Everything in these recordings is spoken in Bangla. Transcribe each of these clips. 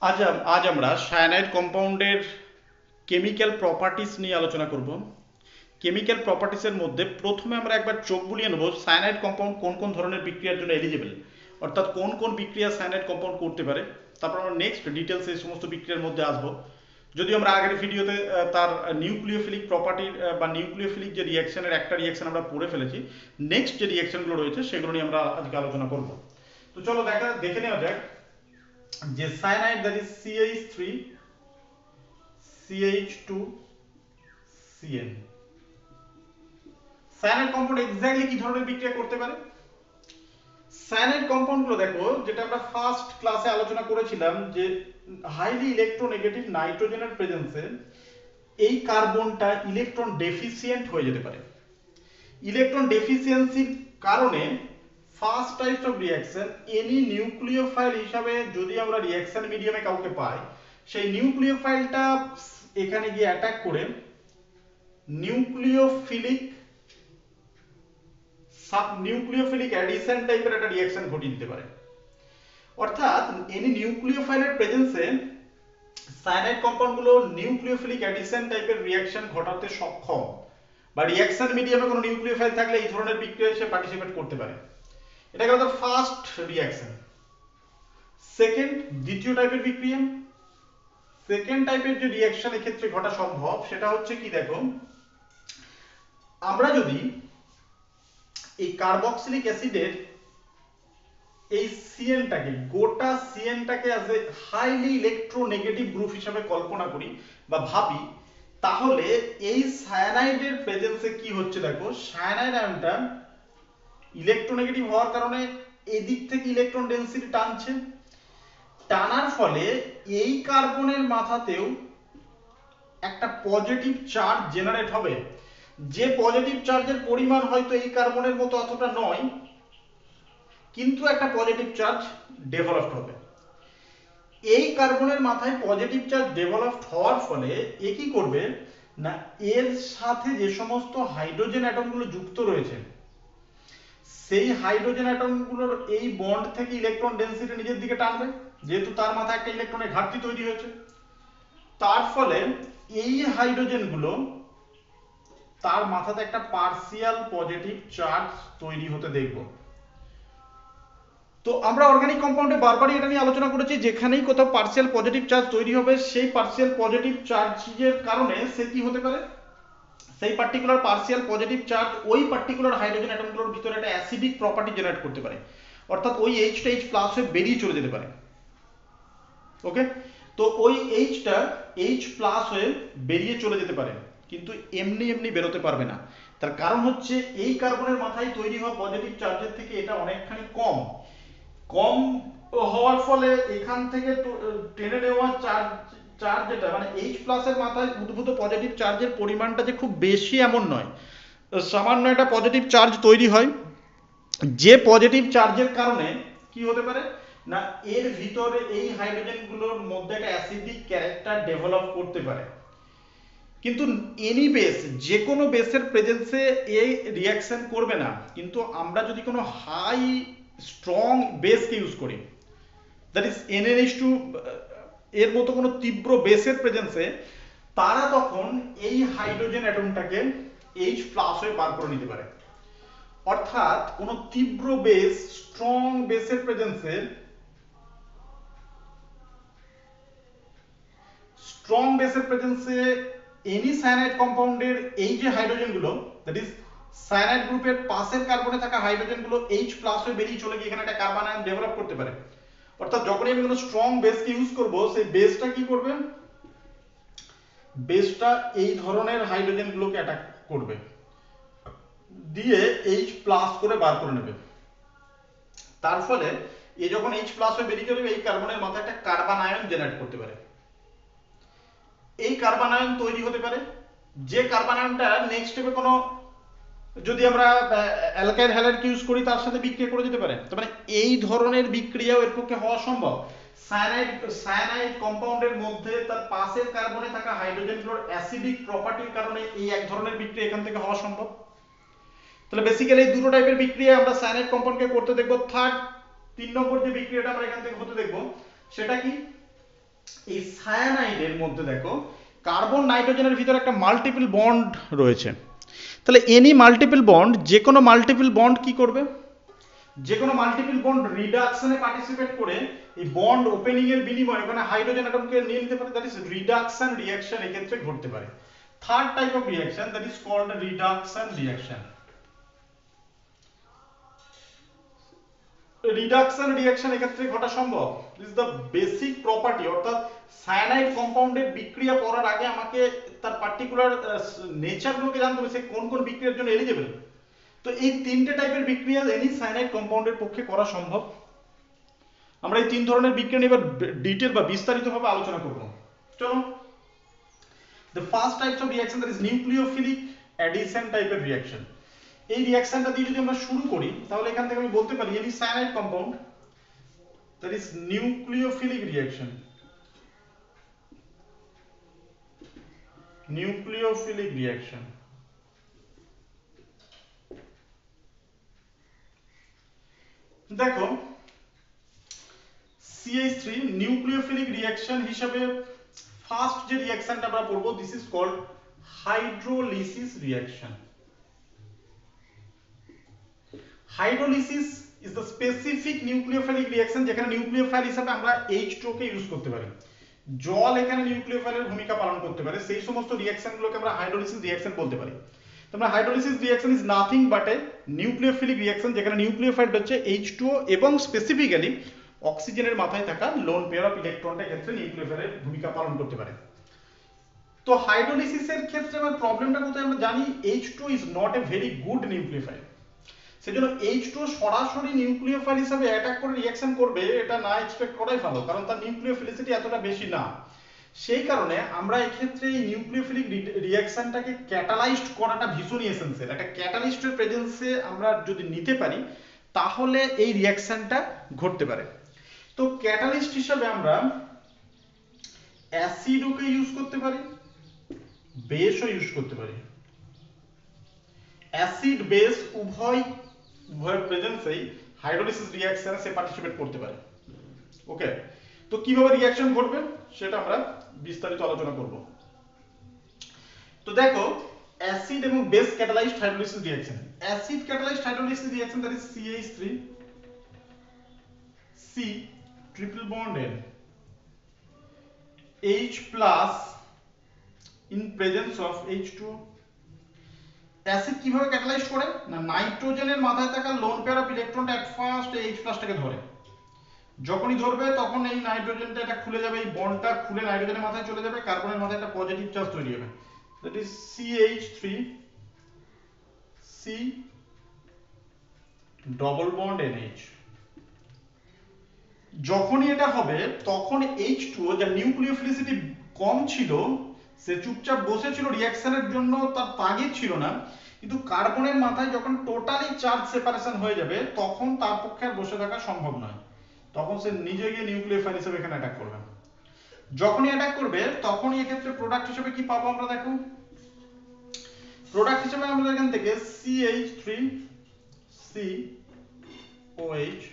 আজ আজ আমরা সায়ানাইড কম্পাউন্ডের কেমিক্যাল প্রপার্টিস নিয়ে আলোচনা করব। কেমিক্যাল প্রপার্টিসের মধ্যে প্রথমে আমরা একবার চোখ বুলিয়ে নেব সায়ানাইড কম্পাউন্ড কোন কোন ধরনের বিক্রিয়ার জন্য এলিজিবল, অর্থাৎ কোন কোন বিক্রিয়া সায়ানাইড কম্পাউন্ড করতে পারে। তারপর আমরা নেক্সট ডিটেলস এই সমস্ত বিক্রিয়ার মধ্যে আসব। যদিও আমরা আগের ভিডিওতে তার নিউক্লিওফিলিক প্রপার্টির বা নিউক্লিওফিলিক যে রিয়াকশনের একটা রিয়াকশন আমরা পড়ে ফেলেছি, নেক্সট যে রিয়াকশনগুলো রয়েছে সেগুলো নিয়ে আমরা আজকে আলোচনা করব। তো চলো দেখে নেওয়া যাক যে cyanide that is CH3 CH2 CN cyanide compound exactly কি ধরনের বিক্রিয়া করতে পারে। সায়ানাইড কম্পাউন্ড গুলো দেখো, যেটা আমরা ফার্স্ট ক্লাসে আলোচনা করেছিলাম যে হাইলি ইলেকট্রোনেগেটিভ নাইট্রোজেনের প্রেজেন্সে এই কার্বনটা ইলেকট্রন ডেফিসিয়েন্ট হয়ে যেতে পারে। ইলেকট্রন ডেফিসিয়েন্সির কারণে first types of reaction any nucleophile হিসাবে যদি আমরা রিঅ্যাকশন মিডিয়ামে কাউকে পাই, সেই নিউক্লিওফাইলটা এখানে গিয়ে অ্যাটাক করে নিউক্লিওফিলিক নিউক্লিওফিলিক অ্যাডিশন টাইপের একটা রিঅ্যাকশন ঘটিয়ে দিতে পারে। অর্থাৎ এনি নিউক্লিওফাইলের প্রেজেন্সে সায়ানাইড কম্পাউন্ডগুলো নিউক্লিওফিলিক অ্যাডিশন টাইপের রিঅ্যাকশন ঘটাতে সক্ষম, বা রিঅ্যাকশন মিডিয়ামে কোনো নিউক্লিওফাইল থাকলে এই ধরনের বিক্রিয়ায় সে পার্টিসিপেট করতে পারে। এটা গেল তার ফার্স্ট রিঅ্যাকশন। সেকেন্ড, দ্বিতীয় টাইপের বিক্রিয়া, সেকেন্ড টাইপের যে রিঅ্যাকশন এক্ষেত্রে ঘটা সম্ভব সেটা হচ্ছে কি, দেখো আমরা যদি এই কার্বক্সিলিক অ্যাসিডের এই সিএনটাকে, গোটা সিএনটাকে as a highly electronegative group হিসাবে কল্পনা করি বা ভাবি, তাহলে এই সায়ানাইডের প্রেজেন্সে কি হচ্ছে, দেখো সায়ানাইড আয়নটা ইলেকট্রোনেগেটিভ হওয়ার কারণে এদিক থেকে ইলেকট্রন ডেনসিটি টানছে, টানার ফলে এই কার্বনের মাথাতেও একটা পজিটিভ চার্জ জেনারেট হবে। যে পজিটিভ চার্জের পরিমাণ হয়তো এই কার্বনের মতো অতটা নয়, কিন্তু একটা পজিটিভ চার্জ ডেভেলপড হবে। এই কার্বনের মাথায় পজিটিভ চার্জ ডেভেলপড হওয়ার ফলে এ কি করবে না, এর সাথে যে সমস্ত হাইড্রোজেন অ্যাটমগুলো যুক্ত রয়েছে সেই হাইড্রোজেন অ্যাটমগুলোর এই বন্ড থেকে ইলেকট্রন ডেনসিটি নিজের দিকে টানবে, যেহেতু তার মাথায় একটা ইলেকট্রনের ঘাটতি তৈরি হয়েছে। তার ফলে এই হাইড্রোজেনগুলো তার মাথাতে একটা পার্সিয়াল পজিটিভ চার্জ তৈরি হতে দেখব। তো আমরা অর্গানিক কম্পাউন্ডে বারবারই এটা নিয়ে আলোচনা করেছি, যেখানেই কোথাও পার্সিয়াল পজিটিভ চার্জ তৈরি হবে সেই পার্সিয়াল পজিটিভ চার্জের কারণে সে কি হতে পারে, সেই পার্টিকুলার পার্সিয়াল পজিটিভ চার্জ ওই পার্টিকুলার হাইড্রোজেন অ্যাটমগুলোর ভিতরে একটা অ্যাসিডিক প্রপার্টি জেনারেট করতে পারে, অর্থাৎ ওই এইচটা এইচ প্লাস হয়ে বেরিয়ে চলে যেতে পারে। ওকে, তো ওই এইচটা এইচ প্লাস হয়ে বেরিয়ে চলে যেতে পারে, কিন্তু এমনি এমনি বেরোতে পারবে না। তার কারণ হচ্ছে এই কার্বনের মাথায় তৈরি হওয়া পজিটিভ চার্জের থেকে এটা অনেকখানি কম কম হওয়ার ফলে এখান থেকে টেনে নেওয়া চার্জ চার্জ যেটা মানে এইচ প্লাসের মাথায় উদ্ভূত পজিটিভ চার্জের পরিমাণটা যে খুব বেশি এমন নয়, সামান্য একটা পজিটিভ চার্জ তৈরি হয়। যে পজিটিভ চার্জের কারণে কি হতে পারে না, এর ভিতরে এই হাইড্রোজেনগুলোর মধ্যে একটা অ্যাসিডিক ক্যারেক্টার ডেভেলপ করতে পারে। কিন্তু এনি বেস, যে কোনো বেসের প্রেজেন্সে এই রিয়াকশন করবে না, কিন্তু আমরা যদি কোনো হাই স্ট্রং বেসকে ইউজ করি, দ্যাট ইজ NaNH2 এর মতো কোনো তীব্র বেসের প্রেজেন্সে, তারা তখন এই হাইড্রোজেন অ্যাটমটাকে H প্লাস হয়ে বার করে নিতে পারে। অর্থাৎ কোনো তীব্র বেস, স্ট্রং বেসের প্রেজেন্সে, স্ট্রং বেসের প্রেজেন্সে এনি সায়ানাইড কম্পাউন্ডের এই যে হাইড্রোজেনগুলো, দ্যাট ইজ সায়ানাইড গ্রুপের পাশের কার্বনে থাকা হাইড্রোজেনগুলো H প্লাস হয়ে বেরিয়ে চলে গিয়ে এখানে একটা কার্বন আয়ন ডেভেলপ করতে পারে। অর্থাৎ যখনই আমি কোনো স্ট্রং বেসকে ইউজ করব, সেই বেসটা কি করবে, বেসটা এই ধরনের হাইড্রোজেনগুলোকে অ্যাটাক করবে, দিয়ে H প্লাস করে বার করে নেবে। তার ফলে এ যখন H প্লাস হয়ে বেরিয়ে যাবে, এই কার্বনের মাথায় একটা কার্বন আয়ন জেনারেট করতে পারে। এই কার্বন আয়ন তৈরি হতে পারে, যে কার্বন আয়নটা নেক্সট স্টেপে কোনো, যদি আমরা অ্যালকাইল হ্যালাইড ইউজ করি তার সাথে বিক্রিয়া করে যেতে পারে। তার মানে এই ধরনের বিক্রিয়াও এর পক্ষে হওয়া সম্ভব। সায়ানাইড সায়ানাইড কম্পাউন্ডের মধ্যে তার পাশের কার্বনে থাকা হাইড্রোজেনগুলোর অ্যাসিডিক প্রপার্টির কারণে এই এক ধরনের বিক্রিয়া এখান থেকে হওয়া সম্ভব। তাহলে বেসিক্যালি এই দুটো টাইপের বিক্রিয়া আমরা সায়ানাইড কম্পাউন্ডকে করতে দেখব। তিন নম্বর যে বিক্রিয়াটা আমরা এখান থেকে হতে দেখব সেটা কি, এই সায়ানাইডের মধ্যে দেখো কার্বন নাইট্রোজেনের ভিতরে একটা মাল্টিপল বন্ড রয়েছে। তাহলে এনি মাল্টিপল বন্ড, যে কোনো মাল্টিপল বন্ড কি করবে, যে কোনো মাল্টিপল বন্ড রিডাকশনে পার্টিসিপেট করে এই বন্ড ওপেনিং এর বিনিময়ে ওখানে হাইড্রোজেন অ্যাটমকে নিয়ে নিতে পারে, দ্যাট ইজ রিডাকশন রিঅ্যাকশন এক্ষেত্রে ঘটতে পারে। Third type of reaction that is called reduction reaction. Reduction reaction এক্ষেত্রে ঘটা সম্ভব। দিস দ্য বেসিক প্রপার্টি, অর্থাৎ সায়ানাইড কম্পাউন্ডের বিক্রিয়া করার আগে আমাকে তার পার্টিকুলার নেচারগুলোকে জানতে হবে, সে কোন কোন বিক্রিয়ার জন্য এলিজেবল। তো এই তিনটে টাইপের বিক্রিয়া এনি সায়ানাইড কম্পাউন্ডের পক্ষে করা সম্ভব। আমরা এই তিন ধরনের বিক্রিয়া এবার ডিটেল বা বিস্তারিতভাবে আলোচনা করব। চলো, the first types of reaction that is nucleophilic addition type of reaction। এই রিঅ্যাকশনটা দিয়ে যদি আমরা শুরু করি তাহলে এখান থেকে আমি বলতে পারি any cyanide compound that is nucleophilic reaction, nucleophilic reaction। দেখো CH3 নিউক্লিওফিলিক রিঅ্যাকশন হিসেবে ফার্স্ট যে রিঅ্যাকশনটা আমরা পড়ব, this is called hydrolysis reaction. Hydrolysis is the specific nucleophilic reaction যেখানে নিউক্লিওফাইল হিসেবে আমরা H2O কে ইউজ করতে পারি। জল এখানে নিউক্লিওফাইলের ভূমিকা পালন করতে পারে, সেই সমস্ত রিঅ্যাকশনগুলোকে আমরা হাইড্রোলিসিস রিঅ্যাকশন বলতে পারি। তোমরা hydrolysis reaction is nothing but A nucleophilic reaction যেখানে নিউক্লিওফাইল হচ্ছে H2O এবং স্পেসিফিক্যালি অক্সিজেনের মাথায় থাকা লোন পেয়ার অফ ইলেকট্রনটা ক্ষেত্রে নিউক্লিওফাইলের ভূমিকা পালন করতে পারে। তো হাইড্রোলিসিসের ক্ষেত্রে আমার প্রবলেমটা কোথায়, আমরা জানি H2O is not a very good nucleophile. সেজন্য H2O সরাসরি নিউক্লিওফাইল হিসেবে অ্যাটাক করে রিঅ্যাকশন করবে এটা না এক্সপেক্ট করাই ভালো, কারণ তার নিউক্লিওফিলিসিটি এতটা বেশি না। সেই কারণে আমরা এক্ষেত্রে এই নিউক্লিওফিলিক রিঅ্যাকশনটাকে ক্যাটালাইজড করাটা ভীষণই এসেন্সিয়াল। একটা ক্যাটালিস্টের প্রেজেন্সে আমরা যদি নিতে পারি তাহলে এই রিঅ্যাকশনটা ঘটতে পারে। তো ক্যাটালিস্ট হিসেবে আমরা অ্যাসিডকে ইউজ করতে পারি, বেসও ইউজ করতে পারি। অ্যাসিড বেস উভয়ের প্রেজেন্সেই হাইড্রোলিসিস রিঅ্যাকশনে সে পার্টিসিপেট করতে পারে। ওকে, তো কিভাবে রিঅ্যাকশন ঘটবে সেটা আমরা বিস্তারিত আলোচনা করব। তো দেখো অ্যাসিড এবং base catalysed hydrolysis reaction, acid catalysed hydrolysis reaction that is CH3 C triple bond N H plus in presence of H2O। Acid কিভাবে ক্যাটালাইজ করে না, নাইট্রোজেনের মাথায় থাকা লোন পেয়ার অফ ইলেকট্রনটা এট ফার্স্ট H প্লাসটাকে ধরে, যখনই ধরবে তখন এই নাইট্রোজেনটা এটা খুলে যাবে, এই বন্ডটা খুলে নাইট্রোজেনের মাথায় চলে যাবে, কার্বনের মাথায় একটা পজিটিভ চার্জ তৈরি হবে, that is CH3 C double bond NH। যখনই এটা হবে তখন H2O যা নিউক্লিওফিলিসিটি কম ছিল, সে চুপচাপ বসেছিল রিঅ্যাকশনের জন্য, তার তাগিদ ছিল না, কিন্তু কার্বনের মাথায় যখন টোটালি চার্জ সেপারেশন হয়ে যাবে তখন তার পক্ষে আর বসে থাকা সম্ভব নয়, তখন সে নিজে গিয়ে নিউক্লিওফাইল হিসেবে এখানে অ্যাটাক করবে। যখনই অ্যাটাক করবে তখনই এক্ষেত্রে প্রোডাক্ট হিসেবে কি পাবো আমরা, দেখো প্রোডাক্ট হিসেবে আমরা এখান থেকে CH3 COH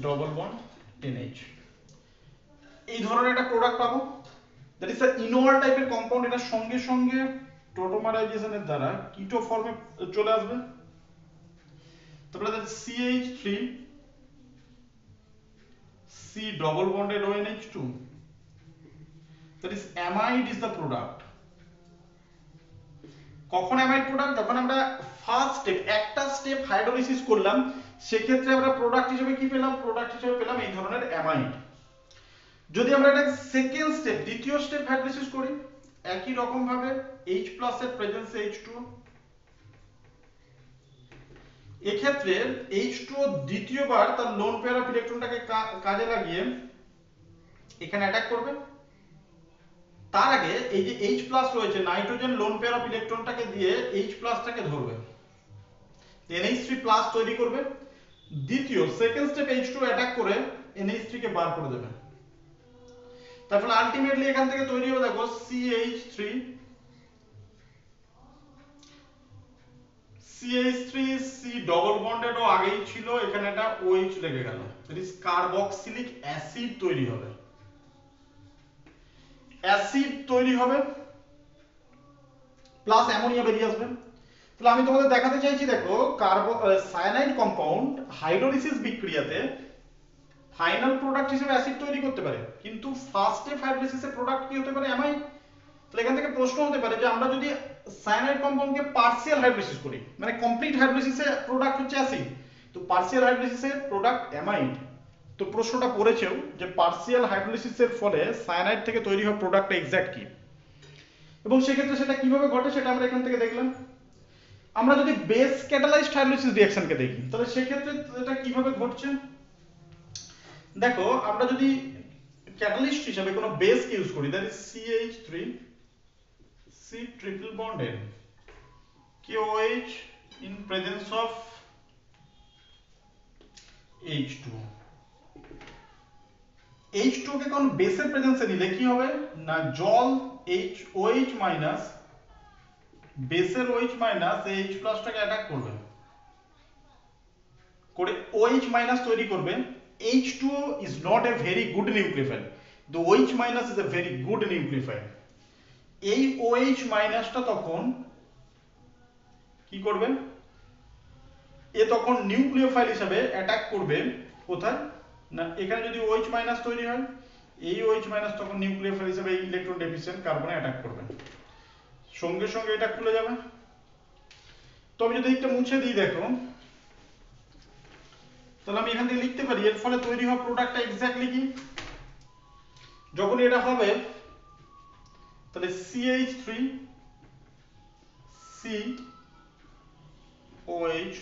double bond NH এই ধরনের একটা প্রোডাক্ট পাবো, দ্যাট ইজ আ ইনোয়াল টাইপের কম্পাউন্ড। এটা সঙ্গে সঙ্গে টোটোমারাইজেশনের দ্বারা কিটো ফর্মে চলে আসবে। তারপরে CH3 C double bonded ONH2, that is amide is the product। কখন অ্যামাইড প্রোডাক্ট, যখন আমরা ফার্স্ট স্টেপ একটা স্টেপ হাইড্রোলিসিস করলাম সেক্ষেত্রে আমরা প্রোডাক্ট হিসেবে কি পেলাম, প্রোডাক্ট হিসেবে পেলাম এই ধরনের অ্যামাইড। যদি আমরা এটা সেকেন্ড স্টেপ দ্বিতীয় স্টেপ হাইড্রোলিসিস করি একই রকম ভাবে H প্লাস এর প্রেজেন্সে H2O, এক্ষেত্রে H2O দ্বিতীয়বার তার লোন পেয়ার অফ ইলেকট্রনটাকে কাজে লাগিয়ে এখানে অ্যাটাক করবে। তার আগে এই যে H প্লাস রয়েছে নাইট্রোজেন লোন পেয়ার অফ ইলেকট্রনটাকে দিয়ে H প্লাসটাকে ধরবে, NH3 প্লাস তৈরি করবে, দ্বিতীয় সেকেন্ড স্টেপ H2 অ্যাটাক করে NH3 কে বার করে দেবে। তারপরে আলটিমেটলি এখান থেকে তৈরি হবে দেখো CH3 C ডবল বন্ডেড ও আগেই ছিল, এখানে একটা OH লেগে গেল, দ্যাট ইজ কার্বক্সিলিক অ্যাসিড তৈরি হবে। অ্যাসিড তৈরি হবে প্লাস অ্যামোনিয়া বেরিয়ে আসবে। তাহলে আমি তোমাদের দেখাতে চাইছি, দেখো সায়ানাইড কম্পাউন্ড হাইড্রোলিসিস বিক্রিয়াতে ফাইনাল প্রোডাক্ট হিসেবে অ্যাসিড তৈরি করতে পারে, কিন্তু ফার্স্ট স্টেপ হাইড্রোলিসিসের প্রোডাক্ট কি হতে পারে? অ্যামাইড। তাহলে এখান থেকে প্রশ্ন হতে পারে যে আমরা যদি সায়ানাইড কম্পাউন্ডকে পার্সিয়াল হাইড্রোলিসিস করি, মানে কমপ্লিট হাইড্রোলিসিসের প্রোডাক্ট হচ্ছে অ্যাসিড, তো পার্সিয়াল হাইড্রোলিসিসের প্রোডাক্ট অ্যামাইড। তো প্রশ্নটা পড়েছেও যে পার্সিয়াল হাইড্রোলিসিসের ফলে সায়ানাইড থেকে তৈরি হওয়া প্রোডাক্টটা এক্সাক্ট কি, এবং সেক্ষেত্রে সেটা কিভাবে ঘটে সেটা আমরা এখান থেকে দেখলাম। আমরা যদি বেস ক্যাটালাইজড হাইড্রোলিসিস রিঅ্যাকশনকে দেখি, তাহলে সেক্ষেত্রে এটা কিভাবে ঘটছে? দেখো আমরা যদি ক্যাটালিস্ট হিসেবে কোনো বেস ইউজ করি, that is CH3 C triple bonded KOH in presence of H2, H2 কে কোন বেসের প্রেজেন্সে নিলে কি হবে না, জল OH মাইনাস বেসের OH মাইনাস H প্লাসটাকে অ্যাটাক করবে করে OH মাইনাস তৈরি করবে। H2O is not a very good nucleophile, the OH minus is a very good nucleophile। এই OH মাইনাসটা তখন কি করবে, এ তখন নিউক্লিওফাইল হিসেবে অ্যাটাক করবে কোথায় না, এখানে যদি OH মাইনাস তৈরি হয়, এই OH মাইনাস তখন নিউক্লিওফাইল হিসেবে ইলেকট্রন ডেফিসিয়েন্ট কার্বনে অ্যাটাক করবে, সঙ্গে সঙ্গে এটা খুলে যাবে। তো আমি যদি একটা মুছে দিই দেখো, তাহলে আমি এখান থেকে লিখতে পারি এর ফলে তৈরি হওয়া প্রোডাক্টটা এক্স্যাক্টলি কি। যখন এটা হবে তাহলে CH3 COH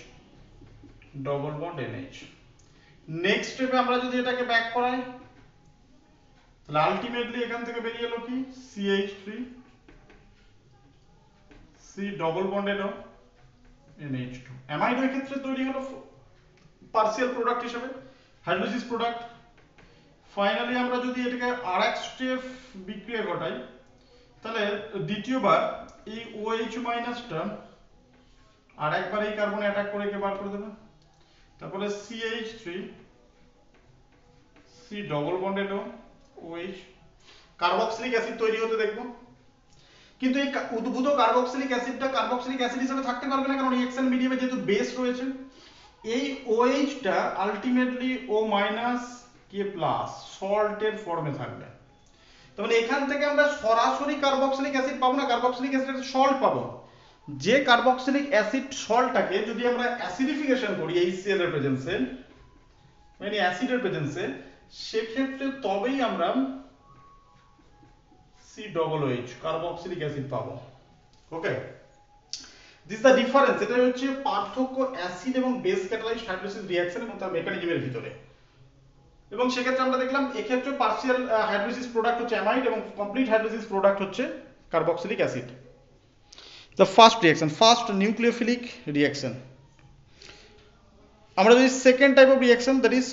double bond NH। Next স্টেপে আমরা যদি এটাকে ব্যাক করাই, তাহলে আলটিমেটলি এখান থেকে বেরিয়ে এলো কি CH3 C double bond NH2। অ্যামাইডের ক্ষেত্রে তৈরি হলো পার্সিয়াল প্রোডাক্ট হিসেবে হাইড্রোলিসিস প্রোডাক্ট। ফাইনালি আমরা যদি এটাকে আরেক স্টেপ বিক্রিয়া ঘটাই, তাহলে দ্বিতীয়বার এই OH মাইনাসটা আর একবার এই কার্বনে অ্যাটাক করে কে বার করে দেবে, তারপরে CH3 C double bonded OH carboxylic acid তৈরি হতে দেখবো। কিন্তু এই উদ্ভূত কার্বক্সিলিক অ্যাসিডটা কার্বক্সিলিক অ্যাসিড হিসেবে থাকতে পারবে না, কারণ রিঅ্যাকশন মিডিয়ামে যেহেতু বেস রয়েছে। এই OH টা ultimately O minus K plus সল্টের ফর্মে থাকবে। তাহলে এখান থেকে আমরা সরাসরি কার্বক্সিলিক অ্যাসিড পাবো না, কার্বক্সিলিক অ্যাসিড সল্ট পাবো। যে কার্বক্সিলিক অ্যাসিড সল্টটাকে যদি আমরা অ্যাসিডিফিকেশন করি HCl এর প্রেজেন্সে, মানে অ্যাসিডের প্রেজেন্সে, সেক্ষেত্রে তবেই আমরা COOH কার্বক্সিলিক অ্যাসিড পাবো। ওকে, দিস দ্য ডিফারেন্স। এটা হচ্ছে পার্থক্য অ্যাসিড এবং বেস ক্যাটালাইজড হাইড্রোলিসিস রিঅ্যাকশন এবং তার মেকানিজমের ভিতরে। এবং সেক্ষেত্রে আমরা দেখলাম এক্ষেত্রে পার্সিয়াল হাইড্রোলিসিস প্রোডাক্ট হচ্ছে অ্যামাইড এবং কমপ্লিট হাইড্রোলিসিস প্রোডাক্ট হচ্ছে carboxylic acid. The first reaction, first nucleophilic reaction. আমরা যদি second type of reaction, that is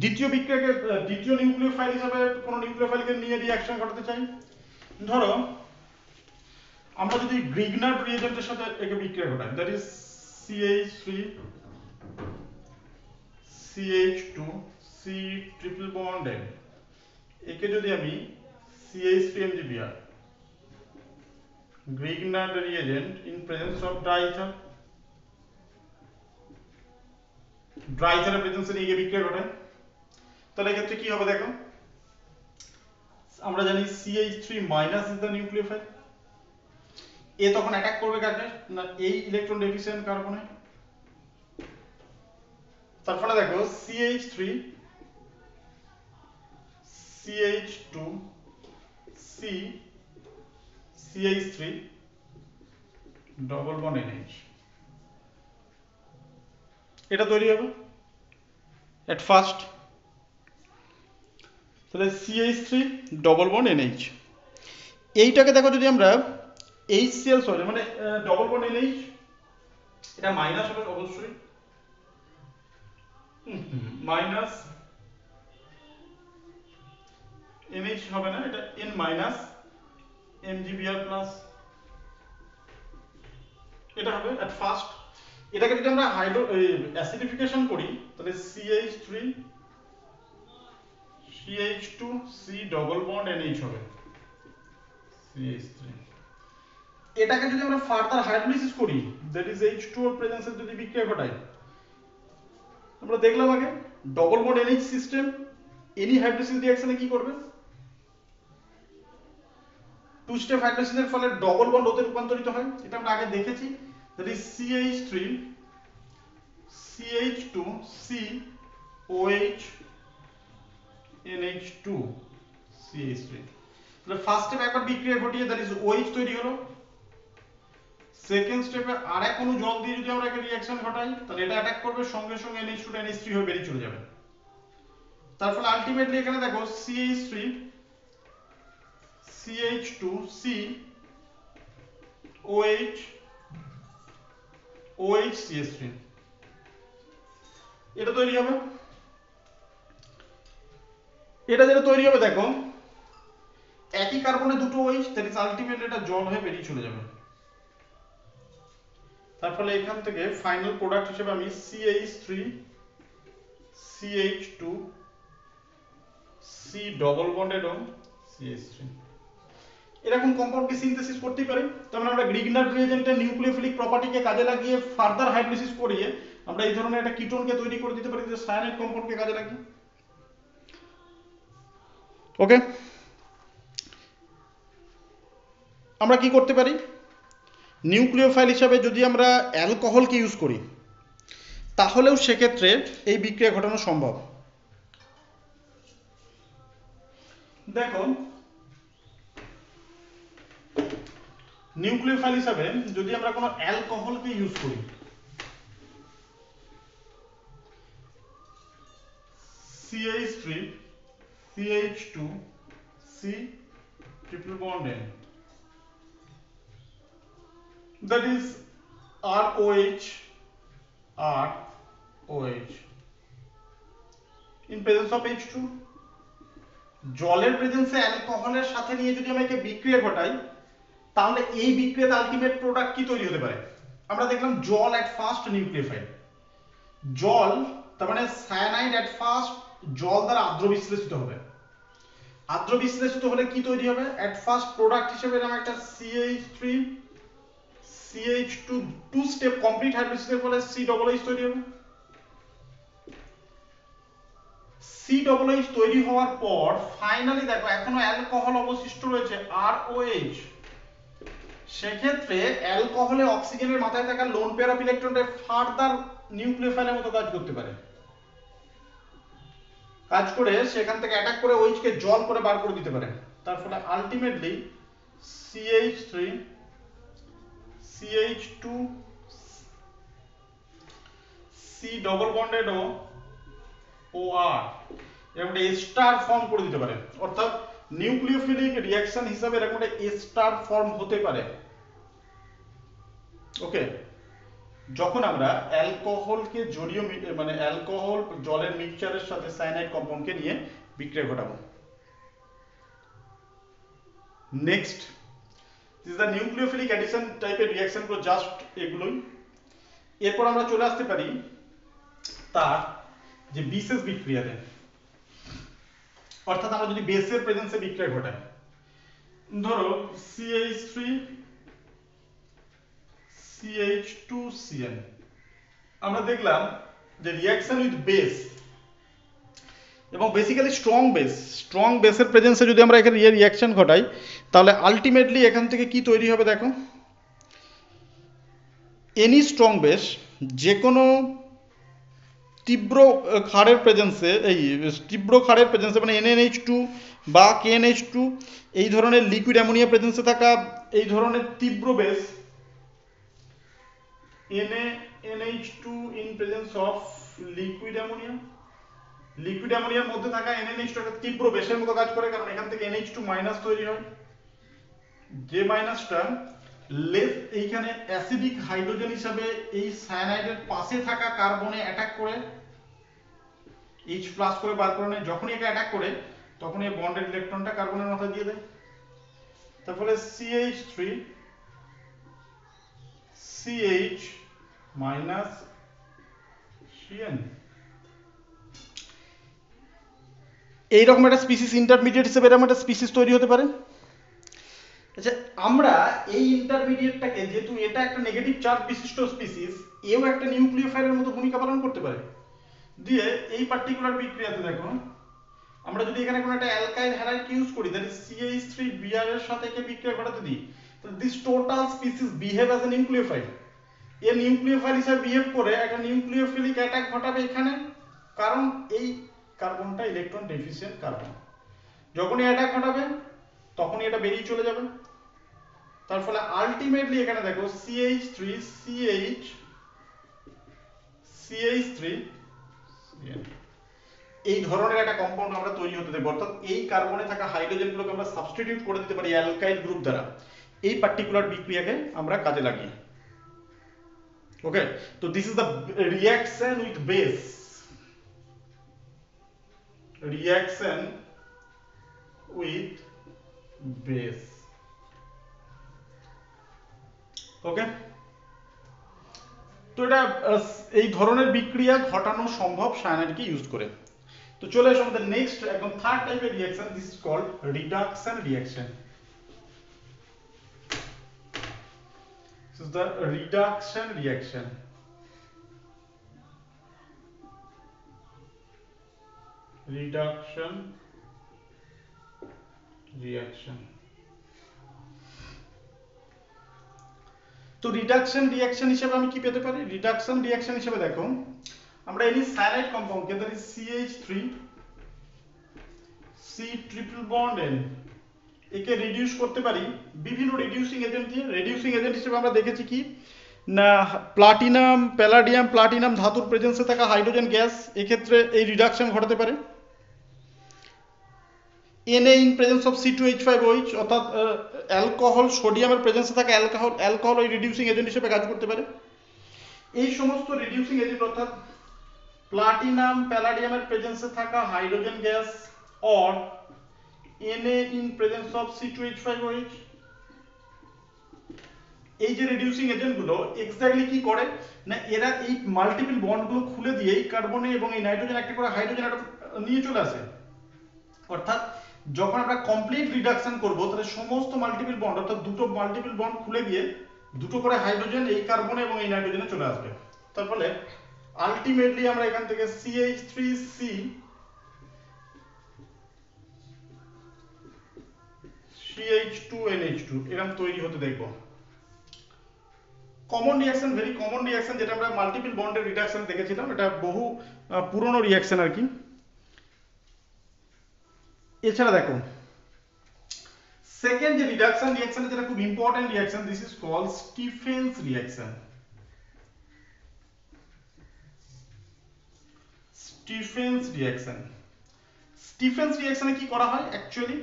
দ্বিতীয় বিক্রিয়াকে দ্বিতীয় নিউক্লিওফাইল হিসেবে কোনো নিউক্লিওফাইলকে নিয়ে রিঅ্যাকশন ঘটাতে চাই, ধরো আমরা যদি গ্রিগনার্ড রিএজেন্টের সাথে একে বিক্রিয়া ঘটাই, that is CH3 CH2 C triple bonded, একে যদি আমি CH3MgBr Grignard reagent in presence of dry ether, ড্রাইথারের প্রেজেন্সে নিয়ে গিয়ে বিক্রিয়া ঘটাই, তাহলে এক্ষেত্রে কি হবে দেখো, আমরা জানি CH3 minus is the nucleophile, এ তখন অ্যাটাক করবে কাকে না এই ইলেকট্রন ডেফিসিয়েন্ট কার্বনে। তার ফলে দেখো CH3 CH2 C CH3 double bond NH, এটা তৈরি হবে এট ফার্স্ট। তাহলে CH3 ডবল বন্ড NH, এইটাকে দেখো যদি আমরা HCl সরি মানে ডবল বন্ড NH, এটা মাইনাস হবে অবশ্যই, মাইনাস NH হবে না, এটা N মাইনাস MgBr প্লাস, এটা হবে এট ফার্স্ট। এটাকে যদি আমরা অ্যাসিডিফিকেশন করি, তাহলে CH3 CH2 C double bond NH হবে CH3। এটাকে যদি আমরা ফার্দার হাইড্রোলাইসিস করি, দ্যাট ইজ H2O এর প্রেজেন্সে যদি বিক্রিয়া ঘটাই, আমরা দেখলাম আগে double bond NH system any hydrolysis রিঅ্যাকশনে কি করবে, টু স্টেপ হাইড্রোলাইসিসের ফলে ডবল বন্ড ওতে রূপান্তরিত হয়, এটা আমরা আগে দেখেছি। That is CH3 CH2 C OH NH2 CH3। তাহলে ফার্স্ট স্টেপে একবার বিক্রিয়া ঘটিয়ে দ্যাট ইজ OH তৈরি হলো, সেকেন্ড স্টেপে আরেক অণু জল দিয়ে যদি আমরা একটা রিঅ্যাকশন ঘটাই, তাহলে এটা অ্যাটাক করবে, সঙ্গে সঙ্গে NH2 টা NH3 হয়ে বেরিয়ে চলে যাবে। তার ফলে আলটিমেটলি এখানে দেখো CH3 CH2 C OH OH CH3 এটা তৈরি হবে। এটা যেটা তৈরি হবে দেখো একই কার্বনে দুটো OH, দ্যাট ইজ আলটিমেটলি এটা জল হয়ে বেরিয়ে চলে যাবে। তার ফলে এখান থেকে ফাইনাল প্রোডাক্ট হিসেবে আমি CH3 CH2 C double bonded ও CH3 এরকম কম্পাউন্ডকে সিনথেসিস করতেই পারি। তার মানে আমরা গ্রিগনার রিএজেন্টের নিউক্লিওফিলিক প্রপার্টিকে কাজে লাগিয়ে ফার্দার হাইড্রোলাইসিস করিয়ে আমরা এই ধরনের একটা কিটোনকে তৈরি করে দিতে পারি, যে সায়ানাইড কম্পাউন্ডকে কাজে লাগিয়ে। ওকে, আমরা কি করতে পারি, নিউক্লিওফাইল হিসাবে যদি আমরা অ্যালকোহলকে ইউজ করি তাহলেও সেক্ষেত্রে এই বিক্রিয়া ঘটানো সম্ভব। দেখো নিউক্লিওফাইল হিসাবে যদি আমরা কোনো অ্যালকোহলকে ইউজ করি, CH3 CH2 C triple bond N, that is ROH ROH in presence of H2, জলের প্রেজেন্সে অ্যালকোহলের সাথে নিয়ে যদি আমরা একে বিক্রিয়া ঘটাই, তাহলে এই বিক্রিয়াতে আলটিমেট প্রোডাক্ট কি তৈরি হতে পারে। আমরা দেখলাম জল এট ফার্স্ট নিউক্লিওফাইল, জল তার মানে সায়ানাইড এট ফার্স্ট জল দ্বারা আদ্র বিশ্লেষিত হবে, আদ্র বিশ্লেষিত হলে কি তৈরি হবে, এট ফার্স্ট প্রোডাক্ট হিসেবে এরকম একটা CH3 CH2 two step complete হাইড্রোলাইসিসের ফলে COOH তৈরি হবে। COOH তৈরি হওয়ার পর ফাইনালি দেখো এখনো অ্যালকোহল অবশিষ্ট রয়েছে ROH, সেক্ষেত্রে অ্যালকোহলে অক্সিজেনের মাথায় থাকা লোন পেয়ার অফ ইলেকট্রনটা ফার্দার নিউক্লিওফাইলের মতো কাজ করতে পারে, কাজ করে সেখান থেকে অ্যাটাক করে OH কে জল করে বার করে দিতে পারে। তার ফলে ultimately CH3 CH2 C double bonded O OR এরকম একটা স্টার ফর্ম করে দিতে পারে, অর্থাৎ নিউক্লিওফিলিক রিঅ্যাকশন হিসাবে এরকম একটা স্টার ফর্ম হতে পারে। ওকে, যখন আমরা অ্যালকোহলকে জড়িয়ে মানে অ্যালকোহল জলের মিক্সচারের সাথে সায়ানাইড কম্পাউন্ডকে নিয়ে বিক্রিয়া ঘটাবো। Next this the nucleophilic addition টাইপের রিঅ্যাকশন গুলো জাস্ট এগুলোই। এরপর আমরা চলে আসতে পারি তার যে বিশেষ বিক্রিয়াতে, অর্থাৎ আমরা যদি বেসের প্রেজেন্সে বিক্রিয়া ঘটাই, ধরো CH3 CH2CN, আমরা দেখলাম যে রিঅ্যাকশন উইথ বেস এবং বেসিক্যালি স্ট্রং বেসের প্রেজেন্সে যদি আমরা এখানে রিঅ্যাকশন ঘটাই, তাহলে আলটিমেটলি এখান থেকে কি তৈরি হবে দেখো, এনি স্ট্রং বেস যে কোনো তীব্র ক্ষারের প্রেজেন্সে মানে NaNH2 বা KNH2 এই ধরনের লিকুইড অ্যামোনিয়া প্রেজেন্সে থাকা এই ধরনের তীব্র base NaNH2 in presence of liquid অ্যামোনিয়ার মধ্যে থাকা NaNH2 একটা তীব্র বেসের মতো কাজ করে, কারণ এখান থেকে NH2 মাইনাস তৈরি হয়, যে মাইনাসটা এইখানে অ্যাসিডিক হাইড্রোজেন হিসাবে এই সায়ানাইডের পাশে থাকা কার্বনে অ্যাটাক করে H প্লাস করে বার করে নেয়, যখনই এটা অ্যাটাক করে তখন এই বন্ডেড ইলেকট্রনটা কার্বনের মাথায় দিয়ে দেয়। তারপরে CH3 CH মাইনাস CN, এইরকম একটা স্পিসিস ইন্টারমিডিয়েট হিসেবে এরকম একটা স্পিসিস তৈরি হতে পারে। আচ্ছা, আমরা এই ইন্টারমিডিয়েটটাকে, যেহেতু এটা একটা নেগেটিভ চার্জ বিশিষ্ট স্পিসিস, এও একটা নিউক্লিওফাইলের মতো ভূমিকা পালন করতে পারে। দিয়ে এই পার্টিকুলার বিক্রিয়াতে দেখো, আমরা যদি এখানে কোনো একটা অ্যালকাইল হ্যালাইড ইউজ করি, দ্যাট ইজ CH3Br এর সাথে একে বিক্রিয়া ঘটাতে দিই, তাহলে this total species behave as a nucleophile. A nucleophile হিসেবে বিহেভ করে একটা নিউক্লিওফিলিক অ্যাটাক ঘটাবে এখানে, কারণ এই কার্বনটা ইলেকট্রন ডেফিসিয়েন্ট কার্বন। যখনই অ্যাটাক ঘটাবে তখনই এটা বেরিয়ে চলে যাবে। তার ফলে আলটিমেটলি এখানে দেখো CH3 এই ধরনের একটা কম্পাউন্ড আমরা তৈরি হতে দেব, অর্থাৎ এই কার্বনে থাকা হাইড্রোজেনগুলোকে আমরা সাবস্টিটিউট করে দিতে পারি অ্যালকাইল গ্রুপ দ্বারা, এই পার্টিকুলার বিক্রিয়াকে আমরা কাজে লাগিয়ে। ওকে, তো this is the reaction with base, reaction with base. Okay, তো এটা এই ধরনের বিক্রিয়া ঘটানো সম্ভব সায়ানাইডকে ইউজ করে। তো চলে আসো আমাদের নেক্সট একদম থার্ড টাইপের reaction, this is called reduction reaction. This is the reduction reaction. Reduction reaction. তো রিডাকশন রিঅ্যাকশন হিসেবে আমি কি পেতে পারি? রিডাকশন রিঅ্যাকশন হিসেবে দেখো, আমরা any cyanide compound K, that is CH3C triple bond N, একে রিডিউস করতে পারি বিভিন্ন রিডিউসিং এজেন্ট দিয়ে। রিডিউসিং এজেন্ট হিসেবে আমরা দেখেছি কি না, প্লাটিনাম, প্যালাডিয়াম, প্লাটিনাম ধাতুর প্রেজেন্সে থাকা হাইড্রোজেন গ্যাস, এক্ষেত্রে এই রিডাকশন ঘটাতে পারে। Na in presence of C2H5OH, অর্থাৎ অ্যালকোহল, সোডিয়ামের প্রেজেন্সে থাকা অ্যালকোহল ওই রিডিউসিং এজেন্ট হিসেবে কাজ করতে পারে। এই সমস্ত রিডিউসিং এজেন্ট অর্থাৎ প্লাটিনাম, প্যালাডিয়ামের প্রেজেন্সে থাকা hydrogen gas or Na in presence of C2H5OH, এই যে রিডিউসিং এজেন্টগুলো এক্স্যাক্টলি কি করে না, এরা এই মাল্টিপল বন্ডগুলো খুলে দিয়ে এই কার্বনে এবং এই নাইট্রোজেন একটা করে হাইড্রোজেন অ্যাটম নিয়ে চলে আসে। অর্থাৎ যখন আমরা কমপ্লিট রিডাকশন করব, তাহলে সমস্ত মাল্টিপল বন্ড, অর্থাৎ দুটো মাল্টিপল বন্ড খুলে গিয়ে দুটো করে হাইড্রোজেন এই কার্বনে এবং এই নাইট্রোজেনে চলে আসবে। তার ফলে আলটিমেটলি আমরা এখান থেকে CH3C CH2NH2 এরকম তৈরি হতে দেখব। Common reaction, very common reaction, যেটা আমরা মাল্টিপল বন্ডের রিডাকশন দেখেছিলাম, এটা বহু পুরনো রিঅ্যাকশন আর কি। এছাড়া দেখো সেকেন্ড যে রিডাকশন রিঅ্যাকশন, যেটা খুব important reaction, this is called Stephen's reaction. Stephen's reaction. Stephen's রিঅ্যাকশনে কি করা হয় অ্যাকচুয়ালি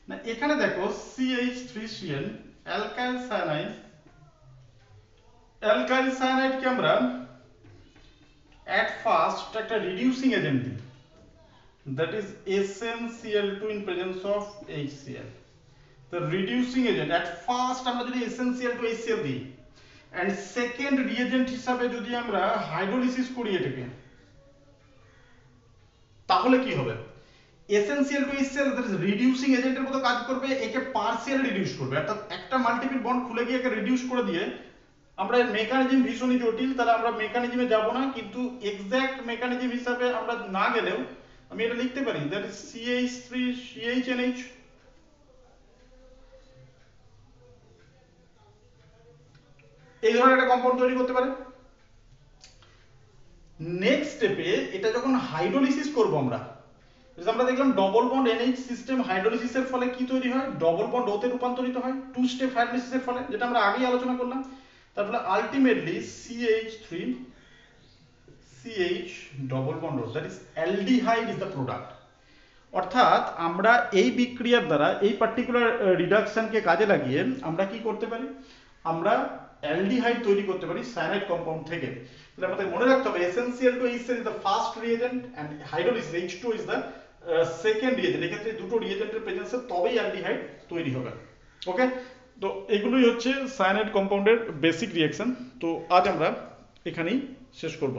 না, এখানে দেখো CH3Cl অ্যালকাইল সায়ানাইড, অ্যালকাইল সায়ানাইডকে আমরা at first একটা রিডিউসিং এজেন্ট দিই, that is SnCl2 in presence of HCl. The reducing agent at first আমরা যদি SnCl2 HCl দিই, and second reagent হিসাবে যদি আমরা হাইড্রোলিসিস করি এটাকে, তাহলে কি হবে? SnCl2 HCl that is reducing এজেন্টের মতো কাজ করবে, একে পার্সিয়ালি রিডিউস করবে, অর্থাৎ একটা মাল্টিপল বন্ড খুলে গিয়ে একে রিডিউস করে দিয়ে, আমরা মেকানিজম ভীষণই জটিল, তাহলে আমরা মেকানিজমে যাব না, কিন্তু এক্সাক্ট মেকানিজম হিসাবে আমরা না গেলেও আমি এটা লিখতে পারি, দ্যাট ইজ CH3CHNH। এই ধরনের একটা কম্পাউন্ড তৈরি করতে পারে। নেক্সট স্টেপে এটা যখন হাইড্রোলিসিস করব আমরা দেখলাম ডবল বন্ড NH সিস্টেম হাইড্রোলিসিসের ফলে কি তৈরি হয়, ডবল বন্ড O তে রূপান্তরিত হয় টু স্টেপ হাইড্রোলিসিসের ফলে, যেটা আমরা আগেই আলোচনা করলাম। তার ফলে ultimately CH3CH double bond O, that is aldehyde is the product. অর্থাৎ আমরা এই বিক্রিয়ার দ্বারা এই পার্টিকুলার রিডাকশনকে কাজে লাগিয়ে আমরা কি করতে পারি, আমরা অ্যালডিহাইড তৈরি করতে পারি সায়ানাইড কম্পাউন্ড থেকে। তাহলে আমাদের মনে রাখতে হবে SnCl2 HCl is the first reagent and hydrolysis H2 is the second reagent। এক্ষেত্রে দুটো রিয়েজেন্টের প্রেজেন্সে তবেই অ্যালডিহাইড তৈরি হবে। ওকে, তো এগুলোই হচ্ছে সায়ানাইড কম্পাউন্ডের বেসিক রিঅ্যাকশন। তো আজ আমরা এখানেই শেষ করব।